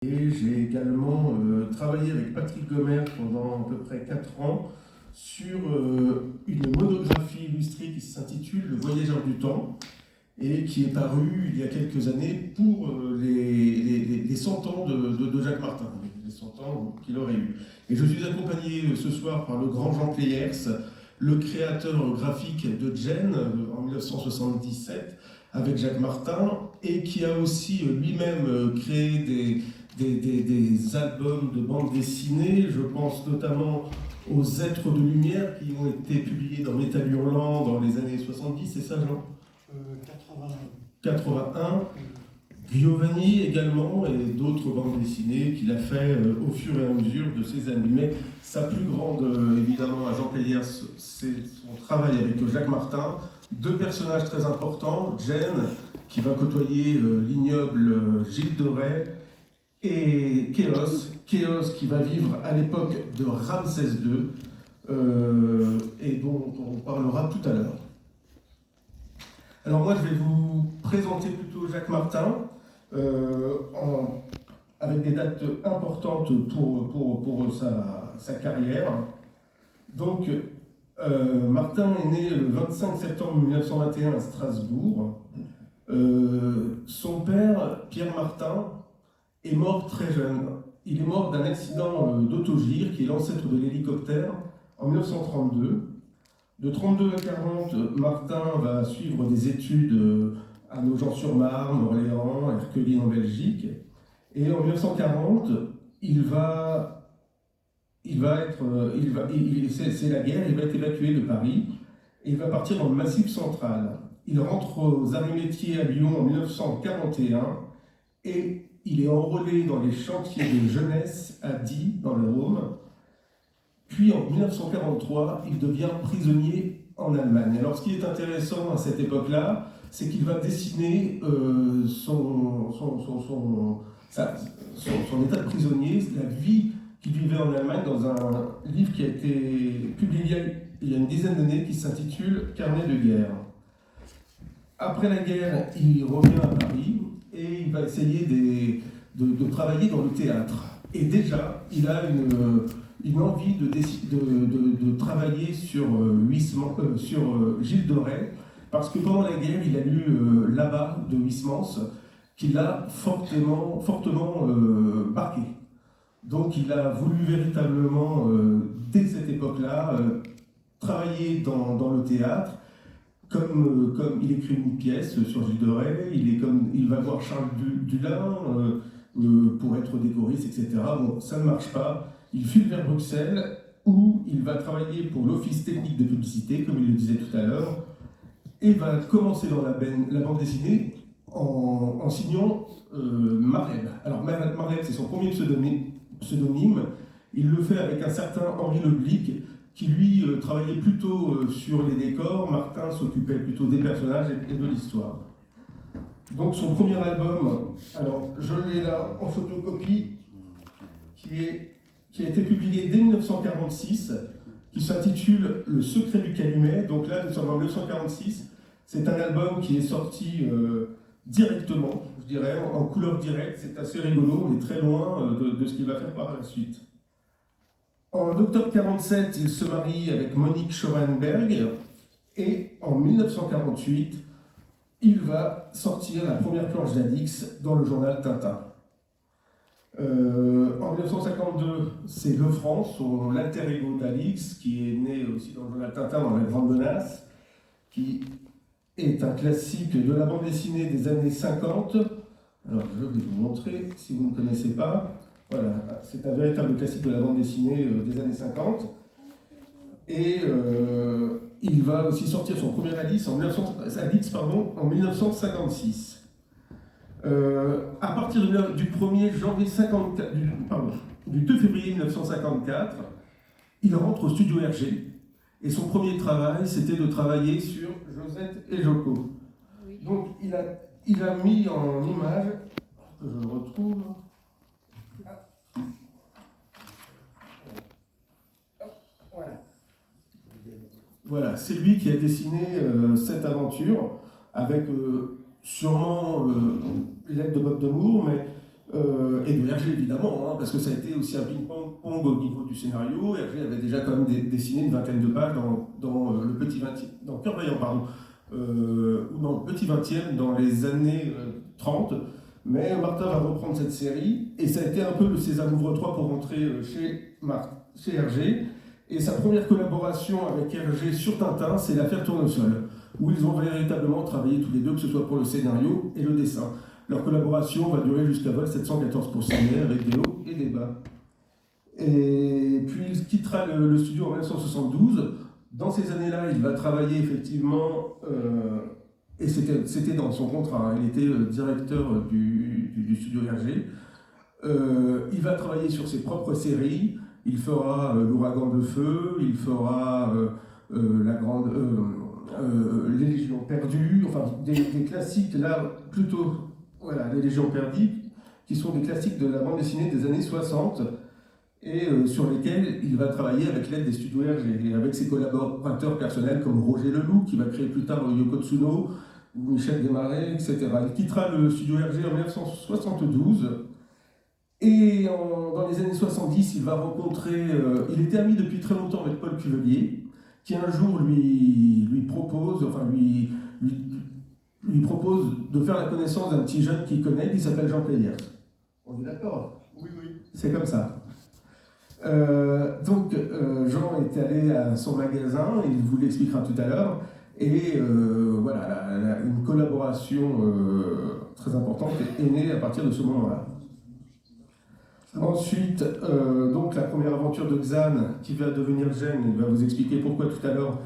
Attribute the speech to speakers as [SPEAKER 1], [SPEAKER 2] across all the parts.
[SPEAKER 1] Et j'ai également travaillé avec Patrick Gomer pendant à peu près 4 ans sur une monographie illustrée qui s'intitule Le Voyageur du Temps et qui est parue il y a quelques années pour les 100 ans de Jacques Martin, les 100 ans qu'il aurait eu. Et je suis accompagné ce soir par le grand Jean Pleyers, le créateur graphique de Gênes en 1977 avec Jacques Martin, et qui a aussi lui-même créé des albums de bande dessinée. Je pense notamment aux Êtres de Lumière qui ont été publiés dans Métal Hurlant dans les années 70, c'est ça Jean 81. Giovanni également, et d'autres bandes dessinées qu'il a fait au fur et à mesure de ses années. Mais sa plus grande, évidemment, à Jean Pleyers, c'est son travail avec Jacques Martin. Deux personnages très importants, Gênes, qui va côtoyer l'ignoble Gilles de Rais, et Kéos qui va vivre à l'époque de Ramsès II, et dont on parlera tout à l'heure. Alors moi je vais vous présenter plutôt Jacques Martin, avec des dates importantes pour sa carrière. Donc Martin est né le 25 septembre 1921 à Strasbourg. Son père, Pierre Martin, est mort très jeune. Il est mort d'un accident d'autogire, qui est l'ancêtre de l'hélicoptère, en 1932. De 32 à 40, Martin va suivre des études à Nogent-sur-Marne, Orléans, Erquelines en Belgique. Et en 1940, c'est la guerre, il va être évacué de Paris et il va partir dans le Massif central. Il rentre aux Arts et Métiers à Lyon en 1941 et il est enrôlé dans les chantiers de jeunesse à Die, dans le Rhône. Puis en 1943, il devient prisonnier en Allemagne. Alors ce qui est intéressant à cette époque-là, c'est qu'il va dessiner son état de prisonnier, la vie qu'il vivait en Allemagne, dans un livre qui a été publié il y a une dizaine d'années, qui s'intitule Carnet de guerre. Après la guerre, il revient à Paris et il va essayer de travailler dans le théâtre. Et déjà, il a une envie de travailler sur Gilles de Rais, parce que pendant la guerre, il a lu Là-bas de Huysmans, qui l'a fortement marqué. Donc il a voulu véritablement, dès cette époque-là, travailler dans le théâtre. Comme il écrit une pièce sur Gilles de Rais, il va voir Charles Dulin pour être décoriste, etc. Bon, ça ne marche pas. Il file vers Bruxelles, où il va travailler pour l'Office technique de publicité, comme il le disait tout à l'heure, et va commencer dans la bande dessinée en signant Marlène. Alors Marlène, c'est son premier pseudonyme. Il le fait avec un certain Henri Leblic, qui lui travaillait plutôt sur les décors. Martin s'occupait plutôt des personnages et de l'histoire. Donc son premier album, alors je l'ai là en photocopie, qui a été publié dès 1946, qui s'intitule Le secret du calumet. Donc là, nous sommes en 1946. C'est un album qui est sorti directement, je dirais, en couleur directe. C'est assez rigolo, on est très loin de ce qu'il va faire par la suite. En octobre 1947, il se marie avec Monique Schoenberg, et en 1948, il va sortir la première planche d'Alix dans le journal Tintin. En 1952, c'est Lefranc, son alter ego d'Alix, qui est né aussi dans le journal Tintin, dans La Grande Menace, qui est un classique de la bande dessinée des années 50. Alors, je vais vous montrer, si vous ne connaissez pas. Voilà, c'est un véritable classique de la bande dessinée des années 50. Et il va aussi sortir son premier Alix en 1956. À partir du 1er janvier 54, du 2 février 1954, il rentre au studio Hergé. Et son premier travail, c'était de travailler sur Josette et Joko. Oui. Donc il a mis en image, que je le retrouve. Voilà, c'est lui qui a dessiné cette aventure, avec sûrement l'aide de Bob de Moore, mais et de Hergé évidemment, hein, parce que ça a été aussi un ping-pong au niveau du scénario. Hergé avait déjà quand même dessiné une vingtaine de pages dans le petit 20e, dans Cœur Vaillant, pardon, ou dans le petit 20e dans les années 30. Mais Martin va reprendre cette série, et ça a été un peu le César Louvre 3 pour rentrer chez Hergé. Et sa première collaboration avec Hergé sur Tintin, c'est l'affaire Tournesol, où ils ont véritablement travaillé tous les deux, que ce soit pour le scénario et le dessin. Leur collaboration va durer jusqu'à vol 714 pour Saint-Mer, avec des hauts et des bas. Et puis il quittera le studio en 1972. Dans ces années-là, il va travailler effectivement, et c'était dans son contrat, hein, il était directeur du studio Hergé. Il va travailler sur ses propres séries. Il fera L'Ouragan de Feu, il fera Les Légions Perdues, enfin des classiques là plutôt, voilà, Les Légions Perdues, qui sont des classiques de la bande dessinée des années 60 et sur lesquels il va travailler avec l'aide des studios Hergé et avec ses collaborateurs personnels comme Roger Leloup, qui va créer plus tard Yoko Tsuno, Michel Desmarais, etc. Il quittera le studio Hergé en 1972. Et dans les années 70, il va rencontrer. Il était ami depuis très longtemps avec Paul Cuvelier, qui un jour lui propose, lui propose de faire la connaissance d'un petit jeune qu'il connaît, qui s'appelle Jean Pléière. On est d'accord?
[SPEAKER 2] Oui, oui.
[SPEAKER 1] C'est comme ça. Donc, Jean est allé à son magasin, il vous l'expliquera tout à l'heure, et voilà, une collaboration très importante est née à partir de ce moment-là. Ensuite, donc la première aventure de Xan, qui va devenir Gênes, il va vous expliquer pourquoi tout à l'heure,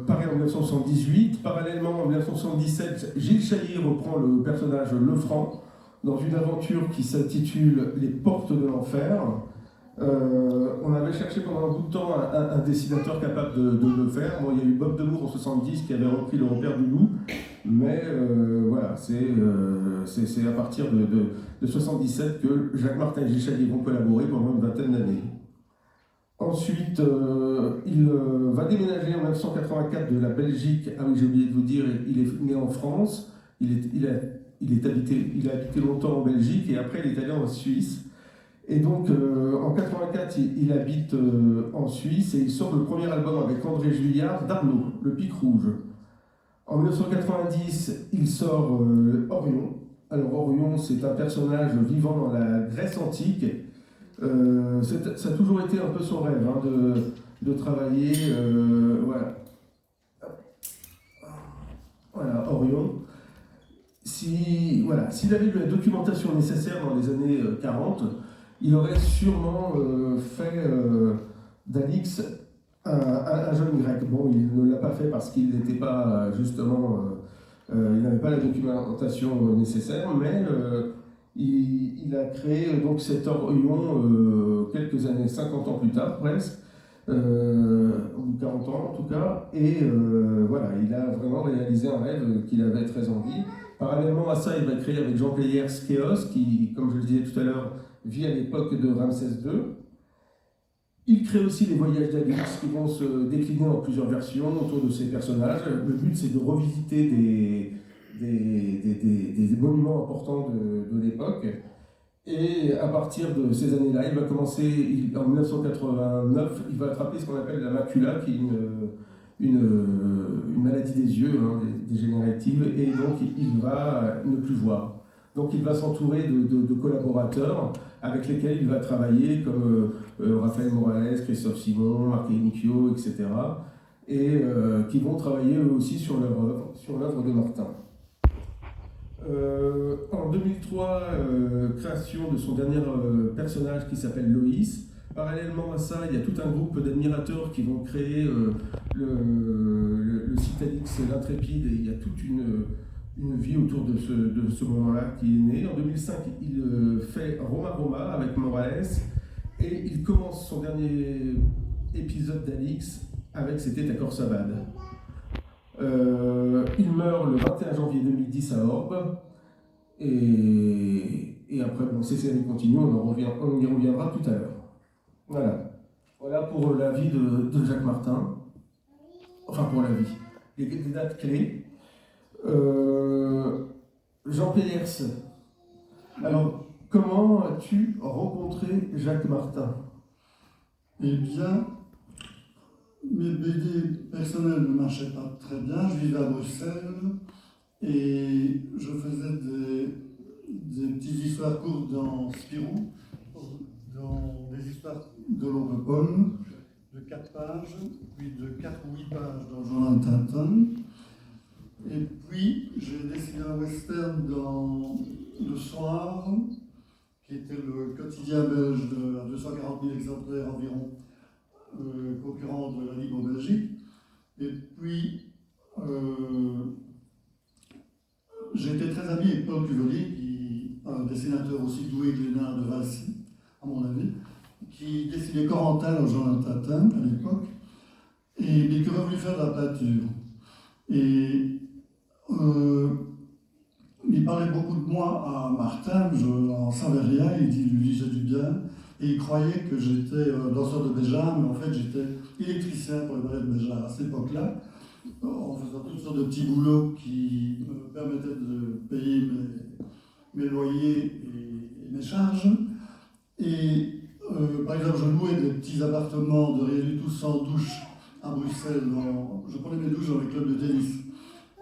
[SPEAKER 1] paraît en 1978. Parallèlement, en 1977, Gilles Chailly reprend le personnage Lefranc dans une aventure qui s'intitule Les Portes de l'Enfer. On avait cherché pendant un bout de temps un dessinateur capable de le faire. Bon, il y a eu Bob Demour en 70 qui avait repris le repère du loup, mais voilà, c'est à partir de 77 que Jacques Martin et Gilles Chailly vont collaborer pendant une vingtaine d'années. Ensuite, il va déménager en 1984 de la Belgique. Ah oui, j'ai oublié de vous dire, il est né en France. Il a habité longtemps en Belgique et après il est allé en Suisse. Et donc, en 84, il habite en Suisse et il sort le premier album avec André Juillard d'Arnaud, Le Pic Rouge. En 1990, il sort Orion. Alors, Orion, c'est un personnage vivant dans la Grèce antique. Ça a toujours été un peu son rêve, hein, de travailler. Voilà, Orion. S'il avait eu la documentation nécessaire dans les années 40, il aurait sûrement fait d'Alix un jeune grec. Bon, il ne l'a pas fait parce qu'il n'était pas, justement, il n'avait pas la documentation nécessaire, mais il a créé donc cet Orion quelques années, 50 ans plus tard presque, ou 40 ans en tout cas, et voilà, il a vraiment réalisé un rêve qu'il avait très envie. Parallèlement à ça, il va créer avec Jean Pléière Kéos, qui, comme je le disais tout à l'heure, vit à l'époque de Ramsès II. Il crée aussi les voyages d'Alix qui vont se décliner en plusieurs versions autour de ces personnages. Le but, c'est de revisiter des monuments importants de l'époque. Et à partir de ces années-là, il va commencer, en 1989, il va attraper ce qu'on appelle la macula, qui est une maladie des yeux, hein, dégénérative, et donc il va ne plus voir. Donc il va s'entourer de collaborateurs avec lesquels il va travailler, comme Raphaël Morales, Christophe Simon, Marc Nicchio, etc. Et qui vont travailler eux aussi sur l'œuvre de Martin. En 2003, création de son dernier personnage qui s'appelle Loïs. Parallèlement à ça, il y a tout un groupe d'admirateurs qui vont créer le site Alix l'Intrépide, et il y a toute une vie autour de ce moment-là qui est né. En 2005, il fait Roma Roma avec Morales, et il commence son dernier épisode d'Alix avec C'était à Corsabad. Il meurt le 21 janvier 2010 à Orbe, et après, bon, ces séries continuent, on y reviendra tout à l'heure. Voilà pour la vie de Jacques Martin, enfin pour la vie, les dates clés. Jean Pléière, Alors, comment as-tu rencontré Jacques Martin?
[SPEAKER 2] Eh bien, mes BD personnels ne marchaient pas très bien. Je vivais à Bruxelles et je faisais des petites histoires courtes dans Spirou, dans des histoires de l'oncle Paul, de 4 pages, puis de 4 ou 8 pages dans le journal Tintin. Et puis, j'ai dessiné un western dans Le Soir, qui était le quotidien belge à 240 000 exemplaires environ, concurrent de la Libre Belgique. Et puis, j'étais très ami avec Paul Cuvelier, un dessinateur aussi doué que Lénard de Valsy, à mon avis, qui dessinait Corentin au journal Tintin à l'époque, et mais qui aurait voulu faire de la peinture. Et il parlait beaucoup de moi à Martin, je n'en savais rien, il lui disait du bien, et il croyait que j'étais danseur de Béjart, mais en fait j'étais électricien pour le ballet de Béjart à cette époque-là, en faisant toutes sortes de petits boulots qui me permettaient de payer mes loyers et mes charges. Et par exemple, je louais des petits appartements de rien du tout sans douche à Bruxelles. Je prenais mes douches dans les clubs de tennis.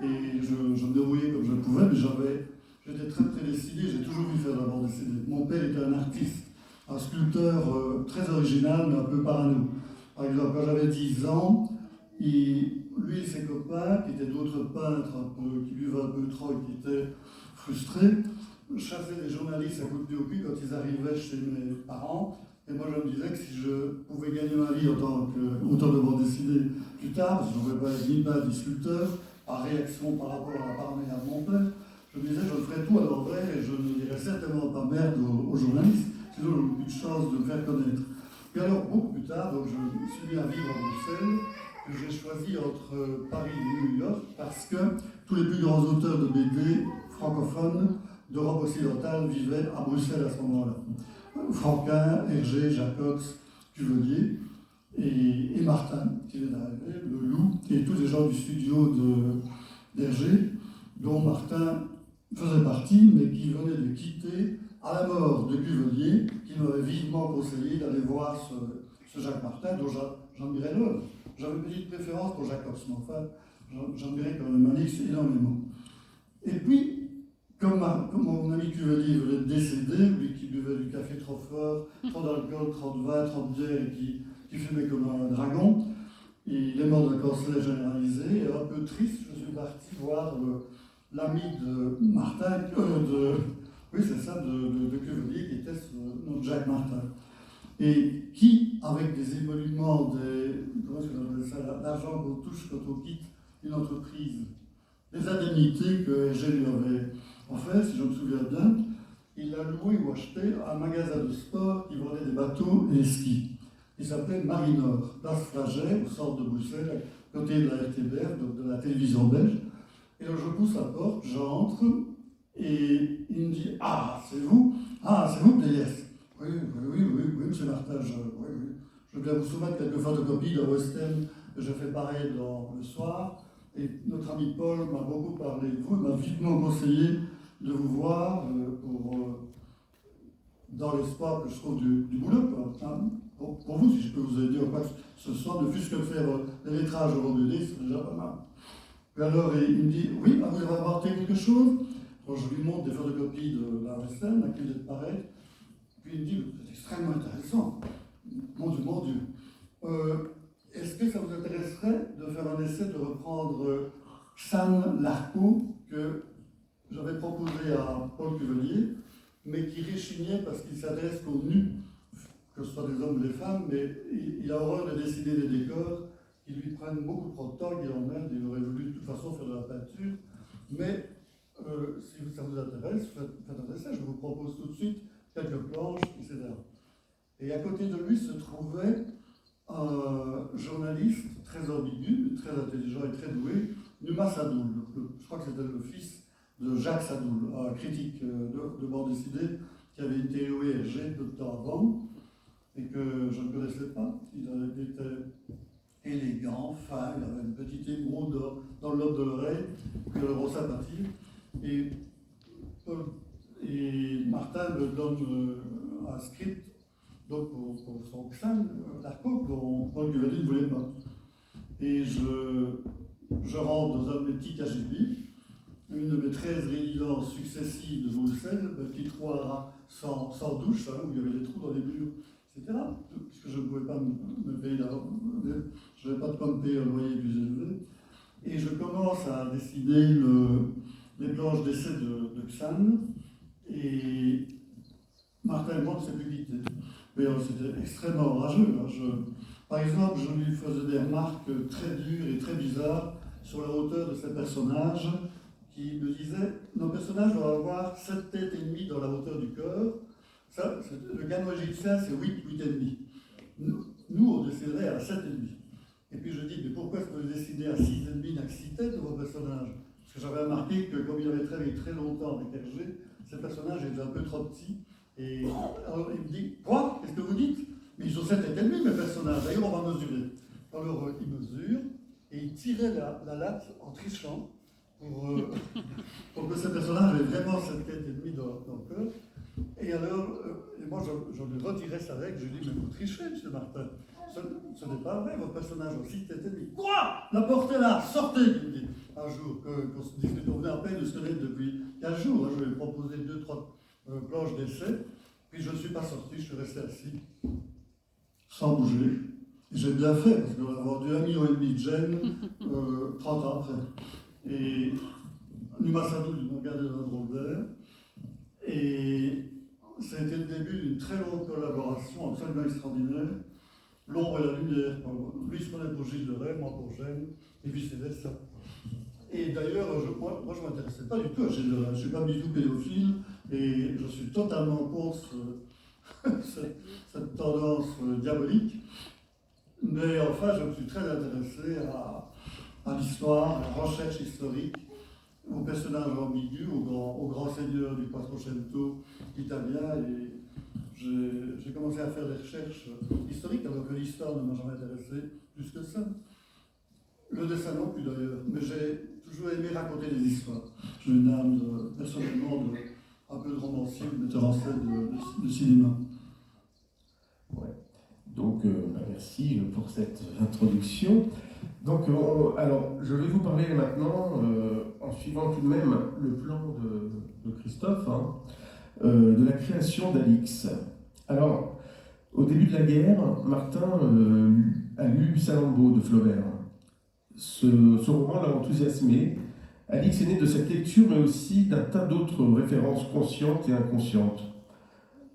[SPEAKER 2] Et je me débrouillais comme je pouvais, mais j'étais très prédestiné, j'ai toujours voulu faire de la bande dessinée. Mon père était un artiste, un sculpteur très original, mais un peu parano. Par exemple, quand j'avais 10 ans, lui et ses copains, qui étaient d'autres peintres qui buvaient un peu trop et qui étaient frustrés, chassaient des journalistes à coups de pied au cul quand ils arrivaient chez mes parents. Et moi, je me disais que si je pouvais gagner ma vie en tant qu'auteur de bande dessinée plus tard, parce que je ne pouvais pas être ni peintre ni sculpteur, par réaction par rapport à la paranoïa de mon père, je me disais que je ferais tout à l'envers et je ne dirais certainement pas merde aux journalistes, sinon j'aurais plus de chance de me faire connaître. Et alors, beaucoup plus tard, donc, je suis mis à vivre à Bruxelles, que j'ai choisi entre Paris et New York, parce que tous les plus grands auteurs de BD francophones d'Europe occidentale vivaient à Bruxelles à ce moment-là. Franquin, Hergé, Jacox, Cuvelier et Martin, qui vient d'arriver, le Loup, et tous les gens du studio d'Hergé, dont Martin faisait partie, mais qui venait de quitter à la mort de Cuvelier, qui m'avait vivement conseillé d'aller voir ce Jacques Martin, dont j'admirais l'œuvre. J'avais une petite préférence pour Jacob, mais enfin, j'admirais quand même Alix énormément. Et puis, comme mon ami Cuvelier venait de décéder, lui qui buvait du café trop fort, trop d'alcool, trop de vin, trop de bière et qui fumait comme un dragon, il est mort d'un cancer généralisé, et un peu triste, je suis parti voir l'ami de Martin, oui c'est ça, de Cuvelier, qui était notre Jacques Martin. Et qui, avec des émoluments, comment est-ce qu'on appelle ça, l'argent qu'on touche quand on quitte une entreprise, des indemnités que Hergé lui avait offert, si je me souviens bien, il a loué ou acheté un magasin de sport qui vendait des bateaux et des skis. Il s'appelait Marinor, place Flagey, au centre de Bruxelles, à côté de la RTBF, donc de la télévision belge. Et donc je pousse la porte, j'entre, et il me dit « Ah, c'est vous, Playès ?» Oui, monsieur Martin, je veux bien vous soumettre quelques photocopies d'un western que j'ai fait pareil dans Le Soir. Et notre ami Paul m'a beaucoup parlé de vous, il m'a vivement conseillé de vous voir dans l'espoir que je trouve du boulot. Pour vous, si je peux vous aider ou quoi que ce soit, ne fût-ce que faire des lettrages au BD, c'est déjà pas mal. Et alors il me dit, oui, vous avez apporté quelque chose. Alors, je lui montre des photocopies de la western, à qui vient de paraître. Puis il me dit, c'est extrêmement intéressant. Mon Dieu. Est-ce que ça vous intéresserait de faire un essai de reprendre San Larco que j'avais proposé à Paul Cuvelier, mais qui réchignait parce qu'il s'adresse qu'aux nus, que ce soit des hommes ou des femmes, mais il a horreur de dessiner des décors qui lui prennent beaucoup trop de temps, qui l'emmerdent, il aurait voulu de toute façon faire de la peinture. Mais si ça vous intéresse, faites un essai, je vous propose tout de suite quelques planches, etc. Et à côté de lui se trouvait un journaliste très ambigu, très intelligent et très doué, Numa Sadoul. Je crois que c'était le fils de Jacques Sadoul, un critique de bande dessinée qui avait interviewé Hergé peu de temps avant et que je ne connaissais pas. Il était élégant, fin, il avait une petite émeraude dans le lobe de l'oreille, que le rend sympathique. Et Et Martin me donne un script donc pour son Xan, l'ARCO, dont Paul Guveli ne voulait pas. Et je rentre dans un de mes petits KGB, une de mes 13 résidences successives de Bruxelles, petit trou sans douche, hein, où il y avait des trous dans les murs, etc. Puisque je ne pouvais pas me payer je n'avais pas de quoi me payer un loyer plus élevé. Et je commence à dessiner les planches d'essai de Xan, et Martin et moi ne s'est plus quitté. Mais c'était extrêmement orageux. Hein. Par exemple, je lui faisais des remarques très dures et très bizarres sur la hauteur de ces personnages, qui me disaient nos personnages doivent avoir 7 têtes et demie dans la hauteur du corps. Ça, le canon égyptien, c'est 8 et demi. Nous, on dessinerait à 7 et demi. Et puis je dis, mais pourquoi est-ce que vous dessinez à 6 et demi, à 6 têtes de vos personnages? Parce que j'avais remarqué que comme il avait travaillé très longtemps avec Hergé, ces personnages étaient un peu trop petits. Et alors il me dit, quoi? Qu'est-ce que vous dites? Mais ils ont 7 et demi, mes personnages. D'ailleurs, on va mesurer. Alors il mesure, et il tirait la latte en trichant pour que ce personnage ait vraiment 7 têtes et demi dans le cœur. Et alors, et moi je lui retirais sa règle, je lui dis, mais vous trichez, monsieur Martin. Ce n'est pas vrai, votre personnage a 6 têtes et demi. Quoi? La porte est là, sortez, il me dit. Un jour, qu'on se discute, on venait à peine de se connaître depuis 15 jours, je lui ai proposé 2-3 planches d'essai, puis je ne suis pas sorti, je suis resté assis, sans bouger. Et j'ai bien fait, parce qu'on a vendu 1,5 million de gènes 30 ans après. Et Numa Sadou m'a regardé d'un drôle d'air. Et ça a été le début d'une très longue collaboration absolument extraordinaire. L'ombre et la lumière. Lui se prenait pour Gilles de Rais, moi pour Gênes, et vice-versa. Et d'ailleurs, moi je ne m'intéressais pas du tout à Gilles de Rais. Je ne suis pas du tout pédophile, et je suis totalement contre cette tendance diabolique. Mais enfin, je me suis très intéressé à l'histoire, à la recherche historique, aux personnages ambigus, aux grands seigneurs du Quattrocento italien, et j'ai commencé à faire des recherches historiques, alors que l'histoire ne m'a jamais intéressé plus que ça. Le dessin non plus d'ailleurs, mais j'ai toujours aimé raconter des histoires. J'ai une âme personnellement un peu de romancier, de metteur en scène de cinéma.
[SPEAKER 1] Ouais. Donc, merci pour cette introduction. Donc, alors, je vais vous parler maintenant, en suivant tout de même le plan de Christophe, hein, de la création d'Alix. Alors, au début de la guerre, Martin a lu Salammbô de Flaubert. Ce roman l'a enthousiasmé. Alix est né de cette lecture, mais aussi d'un tas d'autres références conscientes et inconscientes.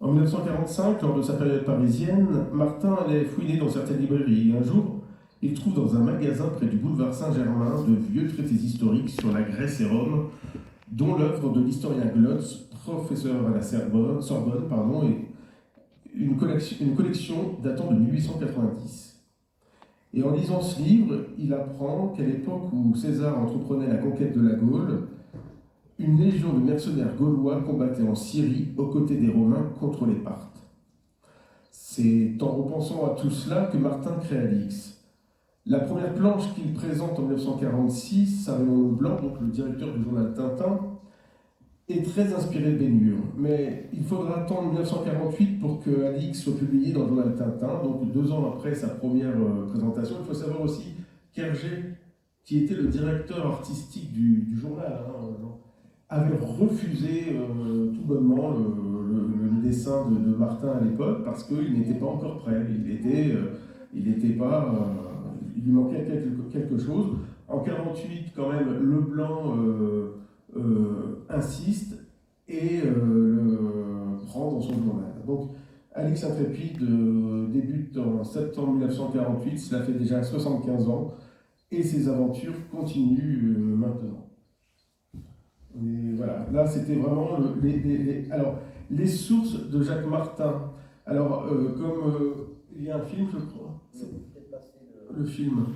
[SPEAKER 1] En 1945, lors de sa période parisienne, Martin allait fouiner dans certaines librairies. Un jour, il trouve dans un magasin près du boulevard Saint-Germain de vieux traités historiques sur la Grèce et Rome, dont l'œuvre de l'historien Glotz, professeur à la Sorbonne, et une collection datant de 1890. Et en lisant ce livre, il apprend qu'à l'époque où César entreprenait la conquête de la Gaule, une légion de mercenaires gaulois combattait en Syrie aux côtés des Romains contre les Parthes. C'est en repensant à tout cela que Martin crée Alix. La première planche qu'il présente en 1946 à Raymond Leblanc, donc le directeur du journal Tintin, est très inspirée de Bénure. Mais il faudra attendre 1948 pour que Alix soit publié dans le journal Tintin, donc 2 ans après sa première présentation. Il faut savoir aussi qu'Hergé, qui était le directeur artistique du journal, avait refusé tout bonnement le dessin de Martin à l'époque parce qu'il n'était pas encore prêt. Il lui manquait quelque chose. En 1948, quand même, Leblanc insiste et le prend dans son journal. Donc, Alix Intrépide débute en septembre 1948, cela fait déjà 75 ans, et ses aventures continuent maintenant. Et voilà, là c'était vraiment les sources de Jacques Martin. Alors, comme il y a un film, je crois, le film.